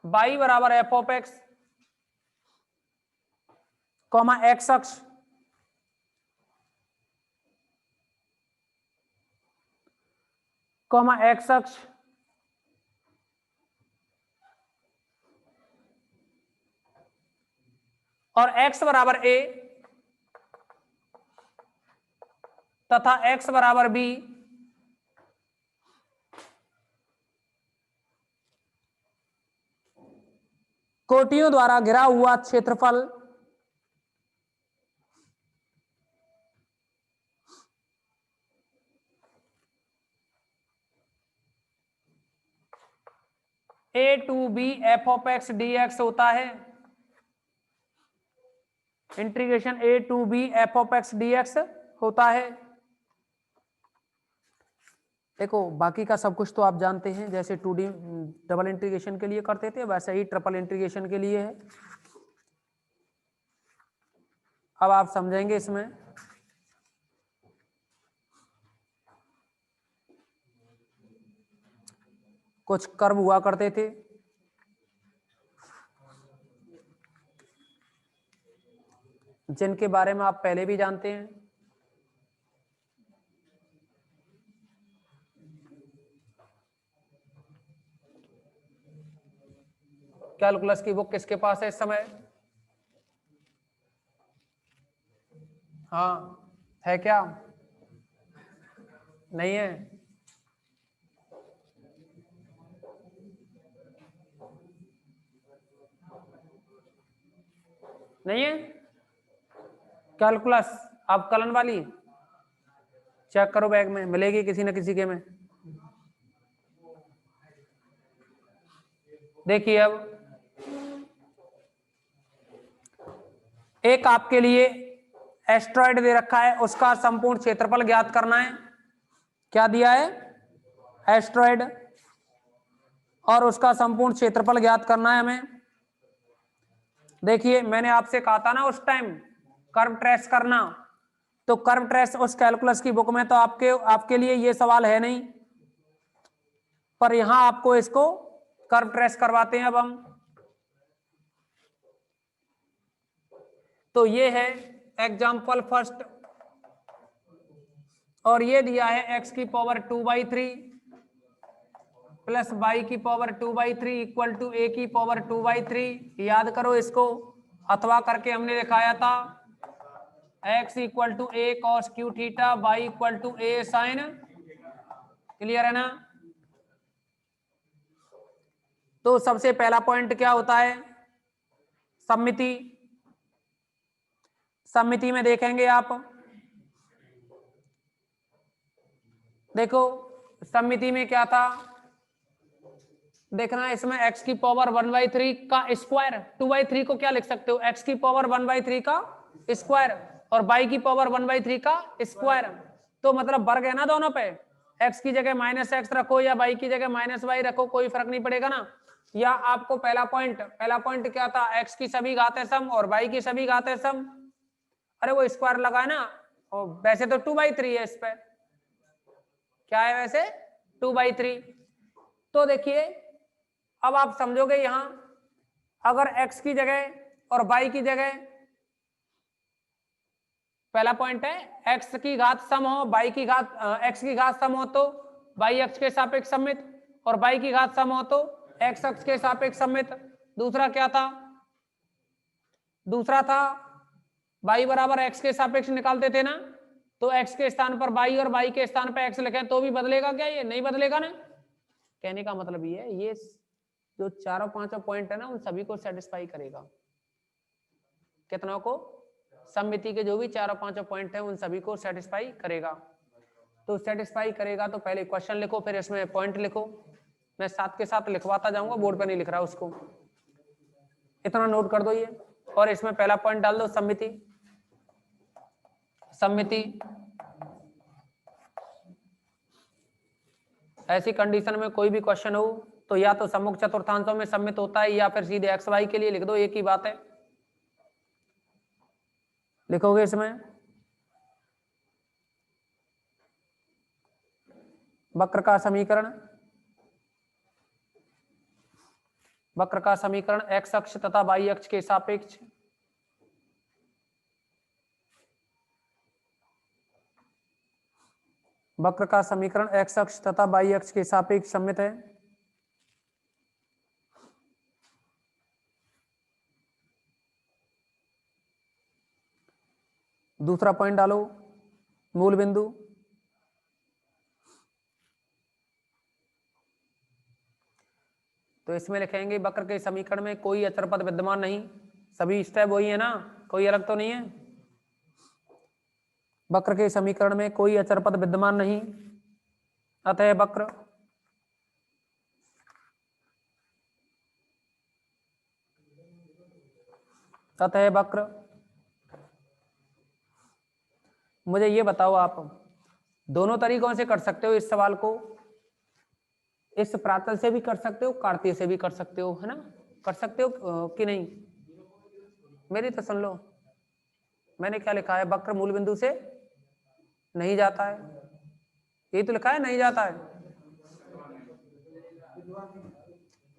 y बराबर F of x comma x अक्ष comma x अक्ष और x बराबर a तथा x बराबर b कोटियों द्वारा घिरा हुआ क्षेत्रफल a to b f of x d x होता है। Integration a to b f of x d x होता है। देखो बाकी का सब कुछ तो आप जानते हैं, जैसे 2D डबल इंटीग्रेशन के लिए करते थे वैसे ही ट्रिपल इंटीग्रेशन के लिए है। अब आप समझेंगे इसमें कुछ कर्व हुआ करते थे, जिनके बारे में आप पहले भी जानते हैं। कैलकुलस की बुक किसके पास है इस समय? हाँ है क्या? नहीं है? नहीं है कैलकुलस? आप कलन वाली चेक करो, बैग में मिलेगी किसी न किसी के में। देखिए अब एक आपके लिए एस्ट्रॉयड दे रखा है, उसका संपूर्ण क्षेत्रफल ज्ञात करना है। क्या दिया है? एस्ट्रॉयड, और उसका संपूर्ण क्षेत्रफल ज्ञात करना है हमें। देखिए मैंने आपसे कहा था ना उस टाइम कर्व ट्रेस करना, तो कर्व ट्रेस उस कैलकुलस की बुक में तो आपके लिए ये सवाल है नहीं, पर यहां आपको इसको कर्व ट्रेस करवाते हैं अब हम। तो ये है एग्जाम्पल फर्स्ट, और ये दिया है x की पावर 2/3 प्लस y की पावर 2/3 इक्वल टू a की पावर 2/3। याद करो इसको, अथवा करके हमने दिखाया था x equal to a cos q theta, y equal to a sine. Clear है ना? तो सबसे पहला पॉइंट क्या होता है? सममिति। सममिति में देखेंगे आप, देखो सममिति में क्या था देखना, इसमें x की पावर 1/3 का स्क्वायर, 2/3 को क्या लिख सकते हो? x की पावर 1/3 का स्क्वायर और y की पावर 1/3 का स्क्वायर। तो मतलब वर्ग है ना दोनों पे, x की जगह -x रखो या y की जगह -y रखो, कोई फर्क नहीं पड़ेगा ना। या आपको पहला पॉइंट क्या था? x की सभी घातें सम और y की सभी घातें सम। अरे वो स्क्वायर लगा है ना, और वैसे तो 2/3 है, इस पे क्या है वैसे? 2/3। तो देखिए अब आप समझोगे यहां, अगर x की जगह और y की जगह, पहला पॉइंट है x की घात सम हो, y की घात x की घात सम हो तो y अक्ष के सापेक्ष सममित, और y की घात सम हो तो x अक्ष के सापेक्ष सममित। दूसरा क्या था? दूसरा था y बराबर x के सापेक्ष निकालते थे ना, तो x के स्थान पर y और y के स्थान पर x लिखें तो भी बदलेगा क्या? ये नहीं बदलेगा ना। कहने का मतलब ये है, ये जो चारों पांचों पॉइंट है ना उन सभी को सेटिस्फाई करेगा। कितनों को? सममिति के जो भी चारों पांचों पॉइंट है उन सभी को सेटिस्फाई करेगा। तो सेटिस्फाई करेगा तो पहले क्वेश्चन लिखो, फिर इसमें पॉइंट लिखो। मैं साथ के साथ लिखवाता जाऊंगा, बोर्ड पर नहीं लिख रहा उसको, इतना नोट कर दो ये। और इसमें पहला पॉइंट डाल दो सममिति। सममिति ऐसी कंडीशन में कोई भी क्वेश्चन हो तो या तो सम्मुख चतुर्थांशों में सम्मित होता है, या फिर सीधे एक्स वाई के लिए लिख दो, एक ही बात है। लिखोगे इसमें वक्र का समीकरण, वक्र का समीकरण x अक्ष तथा y अक्ष के सापेक्ष वक्र का समीकरण x अक्ष तथा y अक्ष के सापेक्ष सममित है। दूसरा पॉइंट डालो, मूल बिंदु तो इसमें लिखेंगे वक्र के समीकरण में कोई अचर पद विद्यमान नहीं, सभी स्टेप वही है ना, कोई अलग तो नहीं है। वक्र के समीकरण में कोई अचर पद विद्यमान नहीं, अतः वक्र मुझे ये बताओ, आप दोनों तरीकों से कर सकते हो इस सवाल को, इस प्रातल से भी कर सकते हो, कार्तीय से भी कर सकते हो, है ना, कर सकते हो कि नहीं? मेरी तो सुन लो, मैंने क्या लिखा है, वक्र मूल बिंदु से नहीं जाता है, यही तो लिखा है, नहीं जाता है।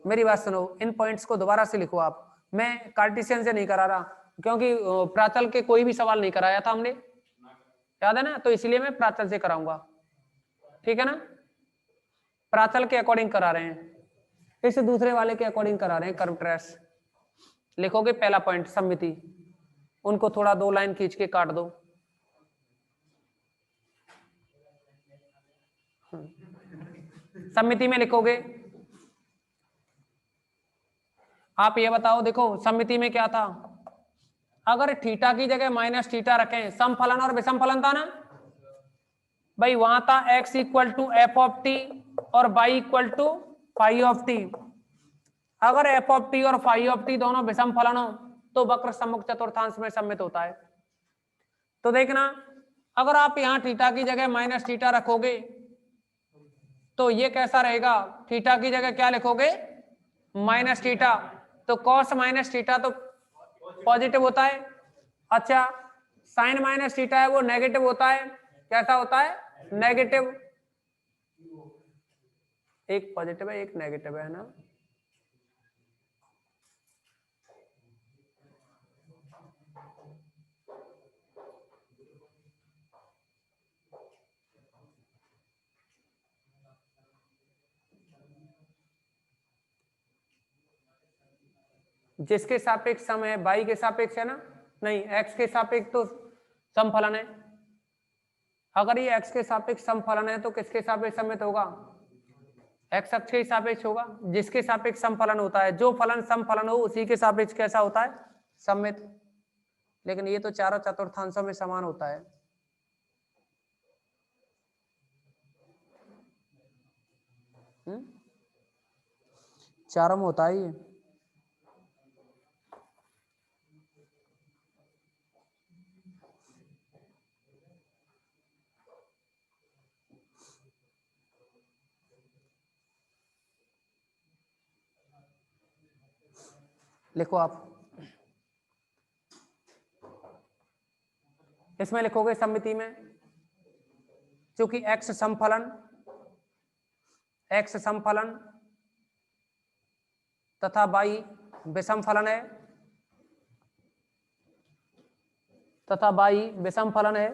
मेरी बात सुनो, इन पॉइंट्स को दोबारा से लिखो आप, मैं कार्टेशियन से नहीं करा रहा, क्योंकि प्रातल के कोई भी सवाल नहीं कराया था हमने, याद है ना, तो इसलिए मैं प्रातल से कराऊंगा, ठीक है ना, प्रातल के अकॉर्डिंग करा रहे हैं, इस दूसरे वाले के अकॉर्डिंग करा रहे हैं, कर्व ट्रेस। लिखोगे पहला पॉइंट सममिति, उनको थोड़ा 2 लाइन खींच के काट दो। सममिति में लिखोगे, आप ये बताओ, देखो सममिति में क्या था, अगर थीटा की जगह माइनस थीटा रखें, समफलन और विषमफलन था ना भाई, वहां था x equal to f of t और y equal to phi of t. अगर एफ ऑफ टी और फाई ऑफ टी दोनों विषम फलन हो तो वक्र सम्मुख चतुर्थांश में सम्मित होता है। तो देखना, अगर आप यहां थीटा की जगह माइनस थीटा रखोगे तो ये कैसा रहेगा, थीटा की जगह क्या लिखोगे, माइनस थीटा, तो कॉस माइनस थीटा तो पॉजिटिव होता है। अच्छा, साइन माइनस थीटा है वो नेगेटिव होता है, कैसा होता है, नेगेटिव, एक पॉजिटिव है एक नेगेटिव है ना। जिसके सापेक्ष सम है, y के सापेक्ष है ना, नहीं x के सापेक्ष तो समफलन है। अगर ये x के सापेक्ष समफलन है तो किसके सापेक्ष सम्मित होगा, x अक्ष के सापेक्ष होगा। जिसके सापेक्ष समफलन होता है, जो फलन समफलन हो उसी के सापेक्ष कैसा होता है, सम्मित। लेकिन ये तो चारों चतुर्थांशों में समान होता है। चारों में होता है ये। लिखो आप, इसमें लिखोगे सममिति में, क्योंकि x समफलन तथा y विषम फलन है,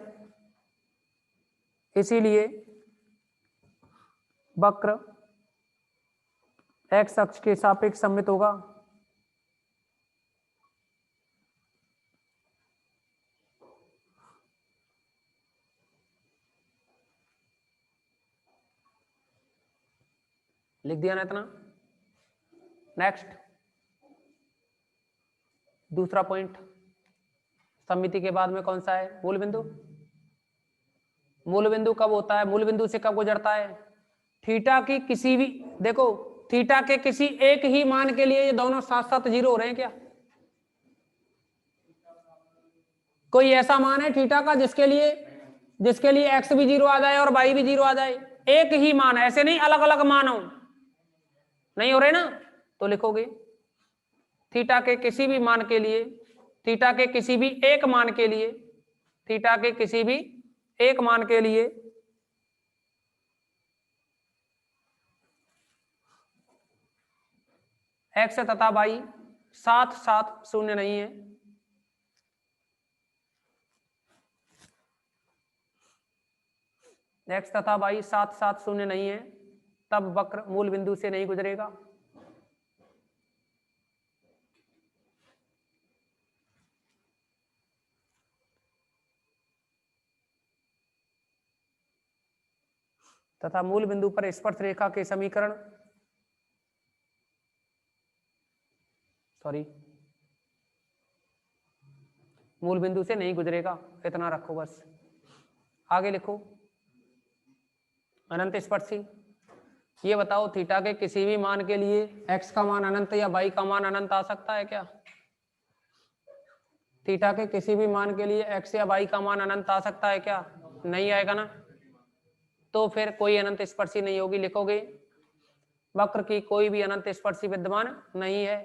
इसीलिए वक्र x अक्ष के सापेक्ष सम्मित होगा। लिख दिया ना इतना। नेक्स्ट, दूसरा पॉइंट, सममिति के बाद में कौन सा है, मूल बिंदु। मूल बिंदु कब होता है, मूल बिंदु से कब गुजरता है, थीटा की किसी भी, देखो थीटा के किसी एक ही मान के लिए ये दोनों साथ साथ जीरो हो रहे हैं क्या, कोई ऐसा मान है थीटा का जिसके लिए एक्स भी जीरो आ जाए और वाई भी जीरो आ जाए, एक ही मान, ऐसे नहीं अलग अलग मान हो, नहीं हो रहे ना। तो लिखोगे थीटा के किसी भी मान के लिए, थीटा के किसी भी एक मान के लिए, थीटा के किसी भी एक मान के लिए एक्स तथा वाई साथ साथ शून्य नहीं है, एक्स तथा वाई साथ साथ शून्य नहीं है, तब वक्र मूल बिंदु से नहीं गुजरेगा। तथा मूल बिंदु पर स्पर्श रेखा के समीकरण मूल बिंदु से नहीं गुजरेगा, इतना रखो बस। आगे लिखो अनंत स्पर्शी। ये बताओ थीटा के किसी भी मान के लिए एक्स का मान अनंत या वाई का मान अनंत आ सकता है क्या? थीटा के किसी भी मान के लिए एक्स या वाई का मान अनंत आ सकता है क्या? नहीं आएगा ना, तो फिर कोई अनंत स्पर्शी नहीं होगी। लिखोगे वक्र की कोई भी अनंत स्पर्शी विद्यमान नहीं है,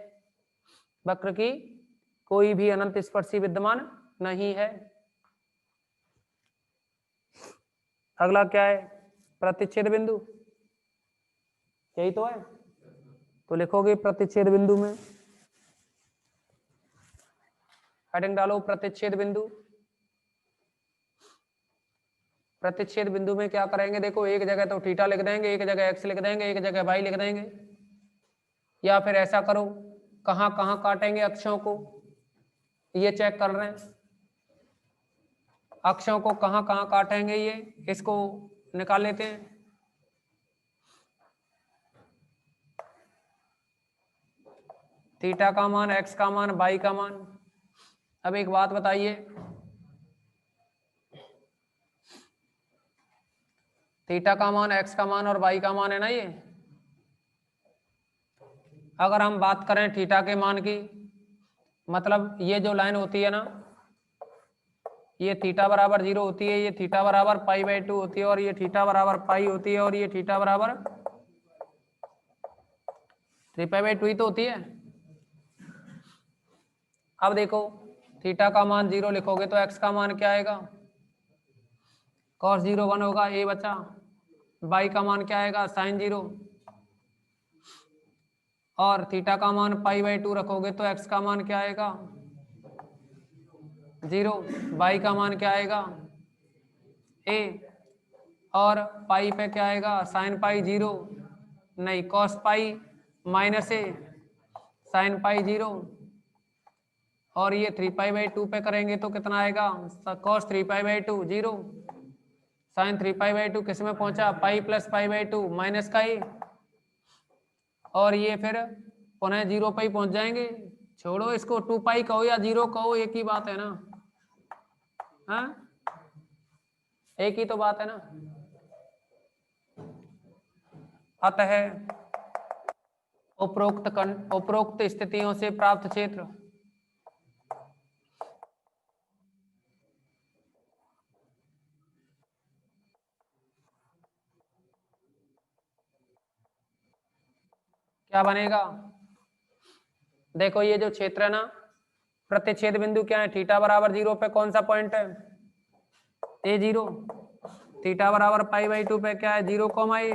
वक्र की कोई भी अनंत स्पर्शी विद्यमान नहीं है। अगला क्या है? प्रतिच्छेद बिंदु, यही तो है। तो लिखोगे प्रतिच्छेद बिंदु में हेडिंग डालो प्रतिच्छेद बिंदु। प्रतिच्छेद बिंदु में क्या करेंगे? देखो एक जगह तो थीटा लिख देंगे, एक जगह एक्स लिख देंगे, एक जगह वाई लिख देंगे, या फिर ऐसा करो कहां कहां काटेंगे अक्षों को, ये चेक कर रहे हैं अक्षों को कहां कहां काटेंगे, ये इसको निकाल लेते हैं। थीटा का मान, एक्स का मान, वाई का मान। अब एक बात बताइए, थीटा का मान, एक्स का मान और वाई का मान है ना ये। अगर हम बात करें थीटा के मान की, मतलब ये जो लाइन होती है ना, ये थीटा बराबर 0 होती है, ये थीटा बराबर पाई/2 होती है, और ये थीटा बराबर पाई होती है, और ये थीटा बराबर 3π/2 ही तो होती है। अब देखो थीटा का मान 0 लिखोगे तो एक्स का मान क्या आएगा? cos 0 1 होगा, ए बचा। वाई का मान क्या आएगा? sin 0। और थीटा का मान पाई/2 रखोगे तो एक्स का मान क्या आएगा? 0। वाई का मान क्या आएगा? ए। और पाई पे क्या आएगा? sin पाई 0 नहीं, cos पाई माइनस ए sin पाई 0। और ये 3π/2 पे करेंगे तो कितना आएगा? cos 3π/2 0 sin 3π/2 किस में पहुंचा? पाई प्लस पाई/2 माइनस का ए, और ये फिर पुनः 0 पे ही पहुंच जाएंगे। छोड़ो इसको, 2π कहो या 0 कहो एक ही बात है ना, हाँ एक ही तो बात है ना। अतः उपरोक्त स्थितियों से प्राप्त क्षेत्र क्या बनेगा? देखो ये जो क्षेत्र है ना, प्रतिच्छेद बिंदु क्या है? थीटा बराबर 0 पे कौन सा पॉइंट है? a0। थीटा बराबर पाई/2 पे क्या है? 0, ए।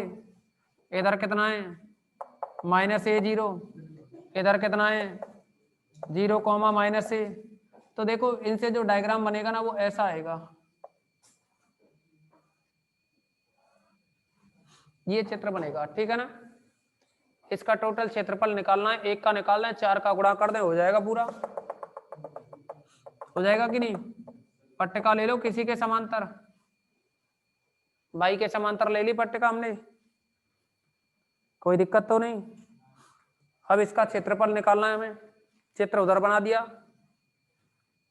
इधर कितना है? -a0। इधर कितना है? 0, -a। तो देखो इनसे जो डायग्राम बनेगा ना वो ऐसा आएगा, ये चित्र बनेगा, ठीक है ना। इसका टोटल क्षेत्रफल निकालना है, एक का निकालना है, 4 का गुणा कर दें हो जाएगा, पूरा हो जाएगा कि नहीं। पट्टिका ले लो किसी के समांतर, बाई के समांतर ले ली पट्टिका हमने, कोई दिक्कत तो नहीं। अब इसका क्षेत्रफल निकालना है हमें, चित्र उधर बना दिया।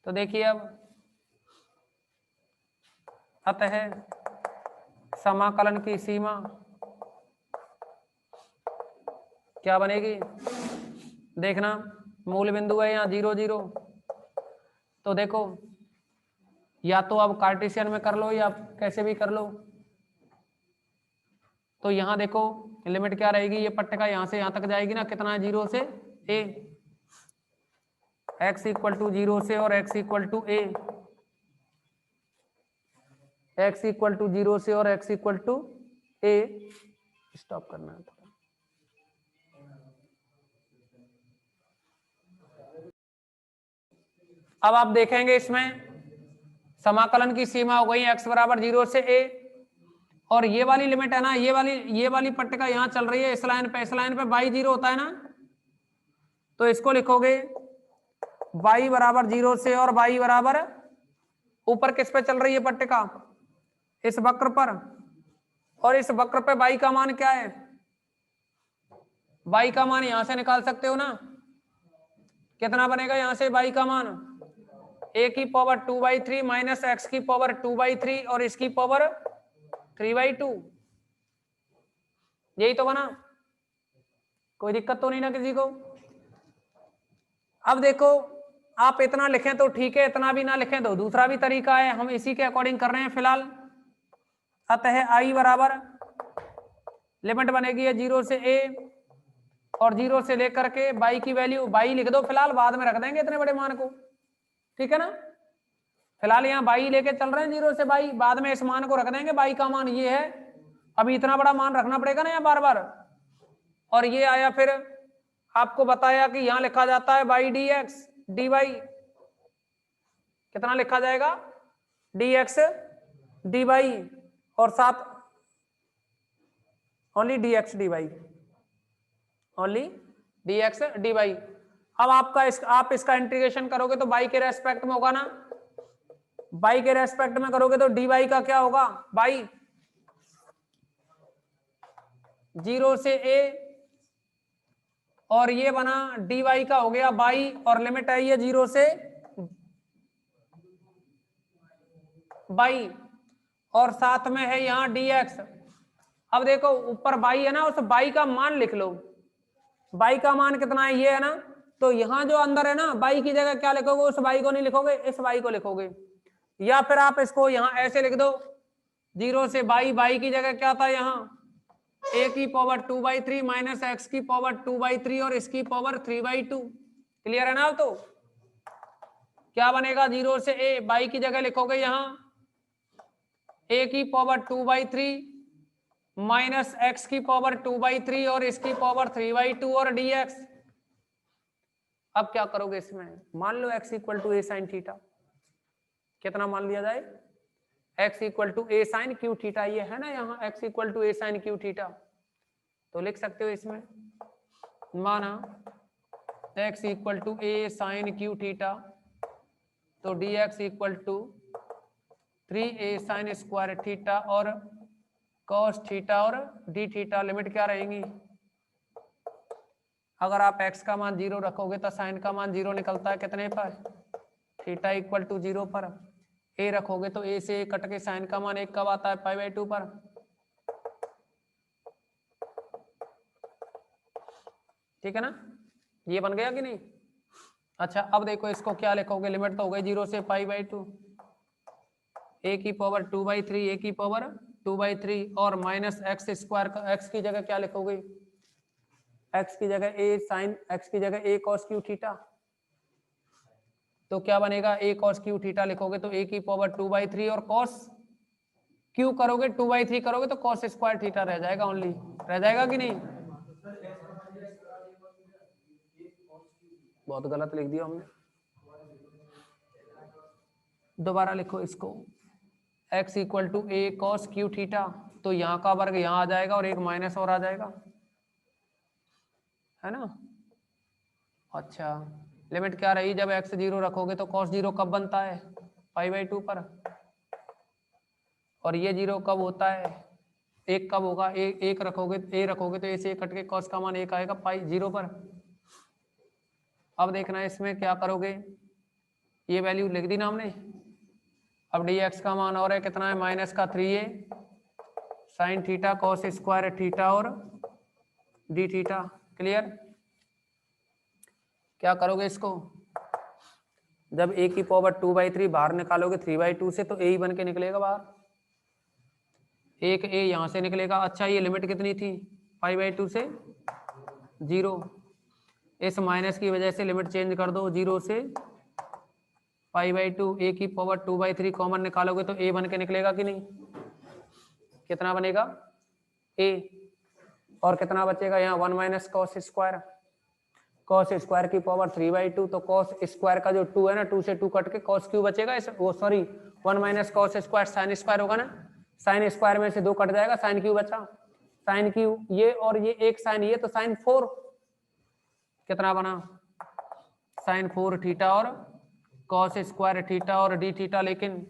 तो देखिए अब अतः समाकलन की सीमा क्या बनेगी? देखना मूल बिंदु है यहाँ 0 0, तो देखो या तो अब कार्टेशियन में कर लो या कैसे भी कर लो। तो यहाँ देखो लिमिट क्या रहेगी, ये पट्टिका यहाँ से यहाँ तक जाएगी ना, कितना है? 0 से a, x = 0 से और x = a, x = 0 से और x = a। स्टॉप करना है थोड़ा। अब आप देखेंगे इसमें समाकलन की सीमा हो गई x बराबर 0 से a, और ये वाली लिमिट है ना, ये वाली पट्टिका यहाँ चल रही है इस लाइन पे y 0 होता है ना, तो इसको लिखोगे y बराबर 0 से और y बराबर ऊपर किस पे चल रही है पट्टिका, इस वक्र पर, और इस वक्र पे y का मान क्या है, y का मान यहां से निकाल सकते हो ना, कितना बनेगा यहां से y का मान, a की पावर 2/3 माइनस x की पावर 2/3 और इसकी पावर 3/2, यही तो बना, कोई दिक्कत तो नहीं ना किसी को। अब देखो आप इतना लिखें तो ठीक है, इतना भी ना लिखें तो दूसरा भी तरीका है, हम इसी के अकॉर्डिंग कर रहे हैं फिलहाल। अतः i बराबर लिमिट बनेगी है 0 से a और 0 से लेकर के y की वैल्यू, y लिख दो फिलहाल, बाद में रख देंगे इतने बड़े मान को, ठीक है ना। फिलहाल यहाँ y लेके चल रहे हैं 0 से y, बाद में इस मान को रख देंगे, y का मान ये है, अभी इतना बड़ा मान रखना पड़ेगा ना यहाँ बार बार। और ये आया, फिर आपको बताया कि यहाँ लिखा जाता है y dx dy, कितना लिखा जाएगा dx dy, और साथ only dx dy, only dx dy। अब आप इसका इंटीग्रेशन करोगे तो y के रेस्पेक्ट में होगा ना, y के रेस्पेक्ट में करोगे तो dy का क्या होगा, y 0 से a, और ये बना dy का हो गया y, और लिमिट आई है 0 से y, और साथ में है यहाँ dx। अब देखो ऊपर y है ना, उस y का मान लिख लो, y का मान कितना है, ये है ना, तो यहाँ जो अंदर है ना y की जगह क्या लिखोगे, उस y को नहीं लिखोगे, इस y को लिखोगे, या फिर आप इसको यहाँ ऐसे लिख दो 0 से y की जगह क्या था यहाँ a की पावर 2/3 माइनस x की पावर 2/3 और इसकी पावर 3/2, क्लियर है ना। तो क्या बनेगा, 0 से a, y की जगह लिखोगे यहाँ a की पावर 2/3 माइनस x की पावर 2/3 और इसकी पावर 3/2 और dx। अब क्या करोगे इसमें, मान लो x equal to a sine theta, कितना मान लिया जाए, x equal to a sine cube theta, ये है ना यहाँ x equal to a sine cube theta, तो लिख सकते हो इसमें, माना x equal to a sine cube theta, तो dx equal to 3a sine square theta और cos थीटा और d थीटा, लिमिट क्या रहेंगी, अगर आप x का मान 0 रखोगे तो साइन का मान 0 निकलता है कितने पर, थीटा इक्वल टू 0 पर, a रखोगे तो a से कट के साइन का मान 1 कब आता है, π/2 पर। ठीक है ना, ये बन गया कि नहीं। अच्छा अब देखो इसको क्या लिखोगे, लिमिट तो हो गई 0 से π/2, a की पावर 2/3, a की पावर 2/3 और माइनस एक्स स्क्वायर का, x की जगह क्या लिखोगे, x की जगह a साइन, x की जगह a cos क्यू थीटा, तो क्या बनेगा a cos क्यू थीटा लिखोगे तो a की पावर 2/3 और cos क्यू करोगे 2/3 करोगे तो cos स्क्वायर थीटा रह जाएगा, ओनली रह जाएगा कि नहीं। बहुत गलत लिख दिया हमने, दोबारा लिखो इसको, x equal to a cos cube theta, तो यहाँ का वर्ग यहाँ आ जाएगा और एक माइनस और आ जाएगा, है ना। अच्छा लिमिट क्या रही, जब x 0 रखोगे तो cos 0 कब बनता है, π/2 पर, और ये 0 कब होता है, एक कब होगा, एक रखोगे, a रखोगे तो a से कट के cos का मान 1 आएगा π0 पर। अब देखना इसमें क्या करोगे, ये वैल्यू लिख दी ना हमने, अब dx का मान और है कितना है, माइनस का 3a sine theta cos square theta और d थीटा, क्लियर। क्या करोगे इसको, जब a की पावर 2/3 बाहर निकालोगे 3/2 से, तो a ही बन के निकलेगा बाहर, एक a यहां से निकलेगा। अच्छा ये लिमिट कितनी थी, π/2 से 0, इस माइनस की वजह से लिमिट चेंज कर दो, 0 से π/2, a की पावर 2/3 कॉमन निकालोगे तो a बन के निकलेगा कि नहीं, कितना बनेगा a, और कितना बचेगा यहाँ 1 minus cos square, cos square की पावर 3/2, तो कॉस स्क्वायर का जो 2 है ना, 2 से 2 कट के कॉस क्यू बचेगा, वो sorry 1 minus cos square sine square होगा ना, साइन स्क्वायर में से 2 कट जाएगा, साइन क्यू बचा, साइन क्यू ये और ये एक साइन, ये तो साइन 4 कितना बना, साइन 4 थीटा और कॉस स्क्वायर थीटा और डी थीटा, लेकिन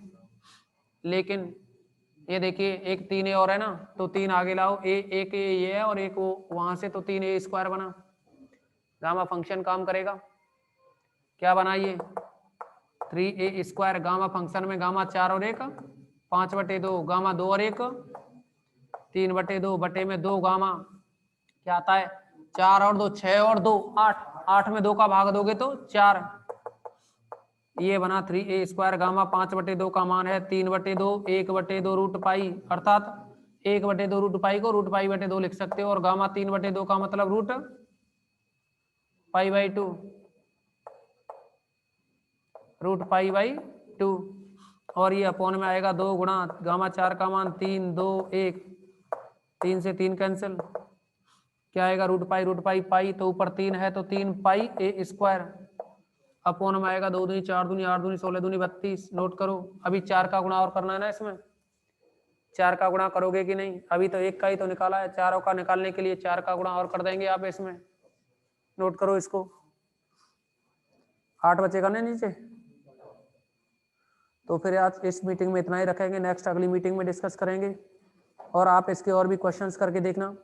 ये देखिए एक 3a और है ना, तो 3 आगे लाओ, एक ये है और एक वो वहां से, तो 3a स्क्वायर बना, गामा फंक्शन काम करेगा, क्या बना ये 3a स्क्वायर, गामा फंक्शन में गामा 4 और 1 5/2, गामा 2 और 1 3/2 बटे में 2, गामा क्या आता है 4 और 2 6 और 2 8, 8 में 2 का भाग दोगे तो 4, ये बना 3a स्क्वायर, गामा 5/2 का मान है 3/2 1/2 रूट पाई, अर्थात 1/2 रूट पाई को रूट पाई बटे 2 लिख सकते हो, और गामा 3/2 का मतलब रूट पाई/2, रूट पाई/2, और ये अपॉन में आएगा 2 गुणा गामा 4 का मान 3 2 1, 3 से 3 कैंसिल, क्या आएगा रूट पाई पाई, तो ऊपर 3 है तो 3 पाई a स्क्वायर, अपॉन में आएगा 2 दूनी 4 दूनी 8 दूनी 16 दूनी 32, नोट करो। अभी 4 का गुणा और करना है ना, इसमें 4 का गुणा करोगे कि नहीं, अभी तो 1 का ही तो निकाला है, 4 का निकालने के लिए 4 का गुणा और कर देंगे आप इसमें, नोट करो इसको, 8 बचेगा ना नीचे। तो फिर आज इस मीटिंग में इतना ही रखेंगे, नेक्स्ट अगली मीटिंग में डिस्कस करेंगे, और आप इसके और भी क्वेश्चंस करके देखना।